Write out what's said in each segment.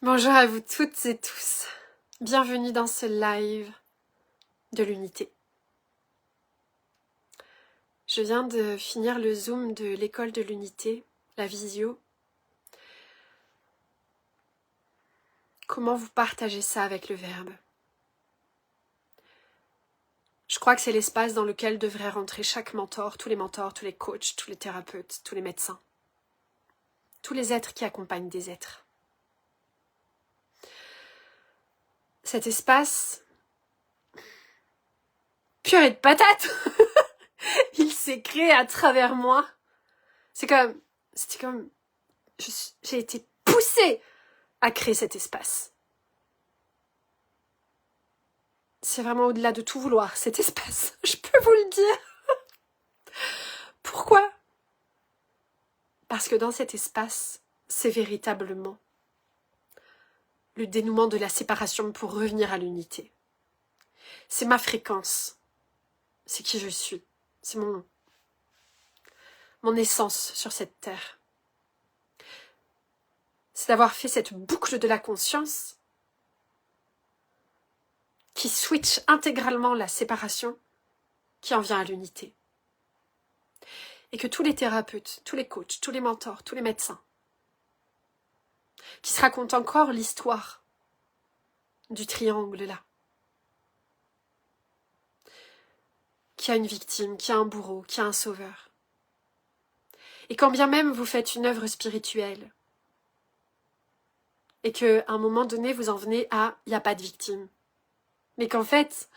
Bonjour à vous toutes et tous. Bienvenue dans ce live de l'unité. Je viens de finir le Zoom de l'école de l'unité, la visio. Comment vous partagez ça avec le verbe? Je crois que c'est l'espace dans lequel devrait rentrer chaque mentor, tous les coachs, tous les thérapeutes, tous les médecins, tous les êtres qui accompagnent des êtres. Cet espace, purée de patates, il s'est créé à travers moi. C'était comme, j'ai été poussée à créer cet espace. C'est vraiment au-delà de tout vouloir, cet espace. Je peux vous le dire. Pourquoi? Parce que dans cet espace, c'est véritablement le dénouement de la séparation pour revenir à l'unité. C'est ma fréquence. C'est qui je suis. C'est mon essence sur cette terre. C'est d'avoir fait cette boucle de la conscience qui switch intégralement la séparation qui en vient à l'unité. Et que tous les thérapeutes, tous les coachs, tous les mentors, tous les médecins qui se racontent encore l'histoire du triangle là. Qui a une victime, qui a un bourreau, qui a un sauveur. Et quand bien même vous faites une œuvre spirituelle, et qu'à un moment donné vous en venez à « il n'y a pas de victime », mais qu'en fait,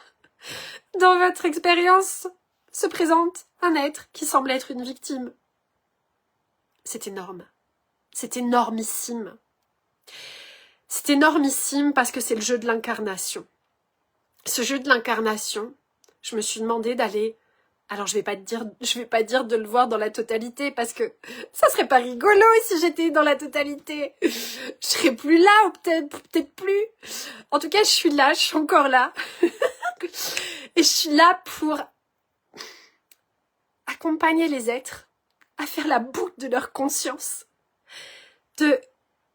dans votre expérience, se présente un être qui semble être une victime. C'est énorme. C'est énormissime. C'est énormissime parce que c'est le jeu de l'incarnation. Ce jeu de l'incarnation, je me suis demandé d'aller... Alors je vais pas dire de le voir dans la totalité parce que ça serait pas rigolo si j'étais dans la totalité. Je serais plus là ou peut-être plus. En tout cas, je suis là, je suis encore là. Et je suis là pour accompagner les êtres à faire la boucle de leur conscience, de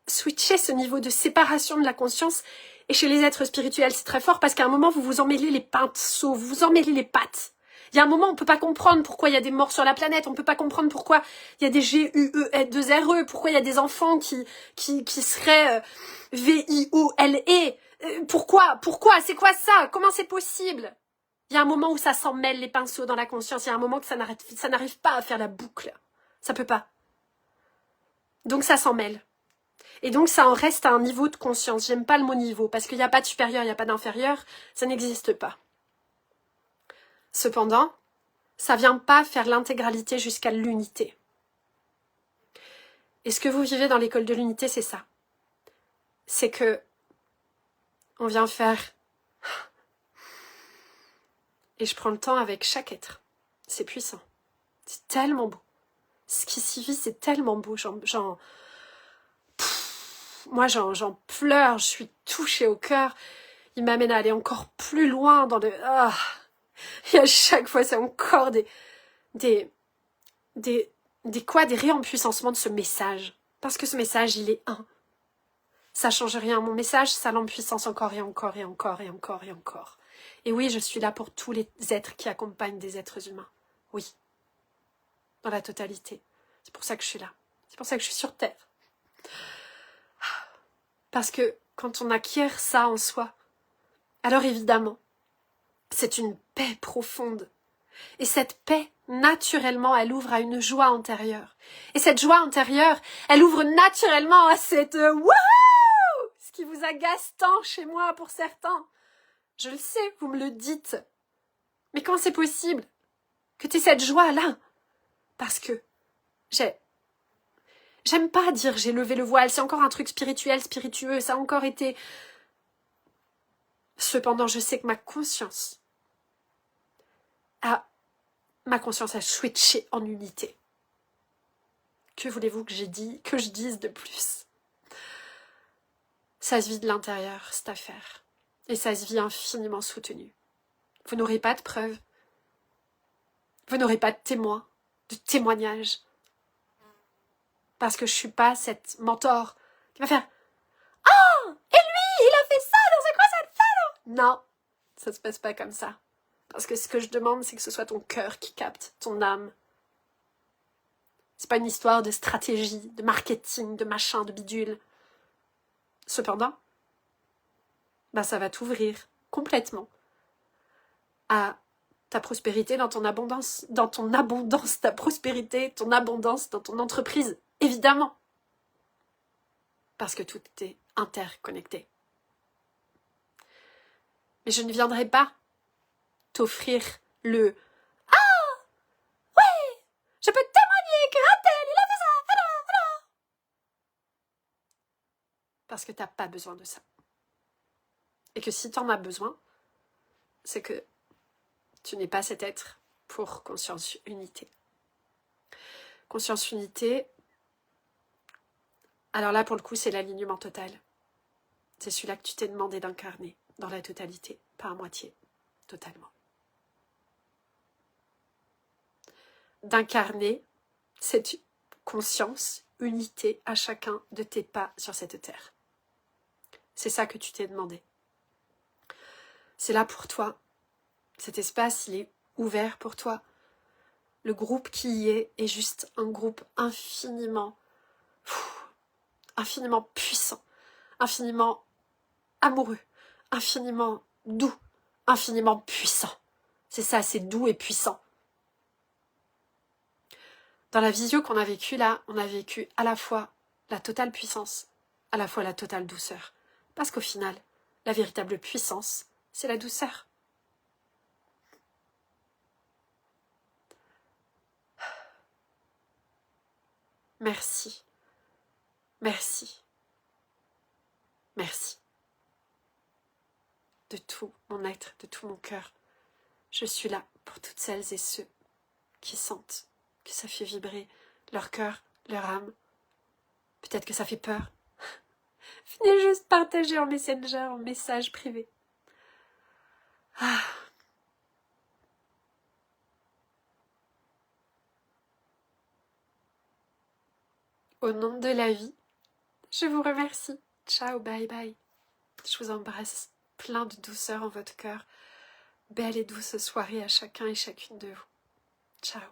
switcher ce niveau de séparation de la conscience. Et chez les êtres spirituels, c'est très fort parce qu'à un moment, vous vous emmêlez les pinceaux, vous vous emmêlez les pattes. Il y a un moment, on peut pas comprendre pourquoi il y a des morts sur la planète, on peut pas comprendre pourquoi il y a des GUE2RE, pourquoi il y a des enfants qui seraient VIOLE. Pourquoi? C'est quoi ça? Comment c'est possible? Il y a un moment où ça s'en mêle les pinceaux dans la conscience, il y a un moment que ça n'arrive pas à faire la boucle. Ça peut pas. Donc ça s'en mêle. Et donc ça en reste à un niveau de conscience. J'aime pas le mot niveau, parce qu'il n'y a pas de supérieur, il n'y a pas d'inférieur, ça n'existe pas. Cependant, ça vient pas faire l'intégralité jusqu'à l'unité. Et ce que vous vivez dans l'école de l'unité, c'est ça. C'est que on vient faire... Et je prends le temps avec chaque être. C'est puissant. C'est tellement beau. Ce qui s'y vit, c'est tellement beau. Moi, j'en pleure, je suis touchée au cœur. Il m'amène à aller encore plus loin dans le... Et à chaque fois, c'est encore des réempuissancements de ce message. Parce que ce message, il est un. Ça change rien. Mon message, ça l'empuissance encore et encore et encore et encore et encore. Et oui, je suis là pour tous les êtres qui accompagnent des êtres humains. Oui. Dans la totalité. C'est pour ça que je suis là. C'est pour ça que je suis sur Terre. Parce que quand on acquiert ça en soi, alors évidemment, c'est une paix profonde. Et cette paix, naturellement, elle ouvre à une joie intérieure. Et cette joie intérieure, elle ouvre naturellement à cette wouhou! Ce qui vous agace tant chez moi pour certains. Je le sais, vous me le dites. Mais comment c'est possible que tu aies cette joie-là? Parce que j'aime pas dire j'ai levé le voile, c'est encore un truc spirituel, spiritueux, ça a encore été... Cependant, je sais que ma conscience a switché en unité. Que voulez-vous que je dise de plus? Ça se vit de l'intérieur, cette affaire. Et ça se vit infiniment soutenu. Vous n'aurez pas de preuves. Vous n'aurez pas de témoins, de témoignages. Parce que je suis pas cette mentor qui va faire Oh, et lui, il a fait ça, non, c'est quoi cette femme? Non, ça se passe pas comme ça. Parce que ce que je demande, c'est que ce soit ton cœur qui capte, ton âme. C'est pas une histoire de stratégie, de marketing, de machin, de bidule. Cependant, ça va t'ouvrir complètement à ta prospérité dans ton abondance, ta prospérité, ton abondance dans ton entreprise, évidemment. Parce que tout est interconnecté. Mais je ne viendrai pas t'offrir le « Ah, ouais, je peux témoigner que un tel, il a fait ça, voilà. » Parce que t'as pas besoin de ça. Et que si t'en as besoin, c'est que tu n'es pas cet être pour conscience unité. Conscience unité, alors là pour le coup c'est l'alignement total. C'est celui-là que tu t'es demandé d'incarner dans la totalité, pas à moitié, totalement. D'incarner cette conscience, unité à chacun de tes pas sur cette terre. C'est ça que tu t'es demandé. C'est là pour toi. Cet espace, il est ouvert pour toi. Le groupe qui y est juste un groupe infiniment puissant, infiniment amoureux, infiniment doux, infiniment puissant. C'est ça, c'est doux et puissant. Dans la visio qu'on a vécue là, on a vécu à la fois la totale puissance, à la fois la totale douceur. Parce qu'au final, la véritable puissance, c'est la douceur. Merci. Merci. Merci. De tout mon être, de tout mon cœur. Je suis là pour toutes celles et ceux qui sentent que ça fait vibrer leur cœur, leur âme. Peut-être que ça fait peur. Venez juste partager en Messenger, en message privé. Ah. Au nom de la vie, je vous remercie. Ciao, bye bye. Je vous embrasse plein de douceur en votre cœur. Belle et douce soirée à chacun et chacune de vous. Ciao.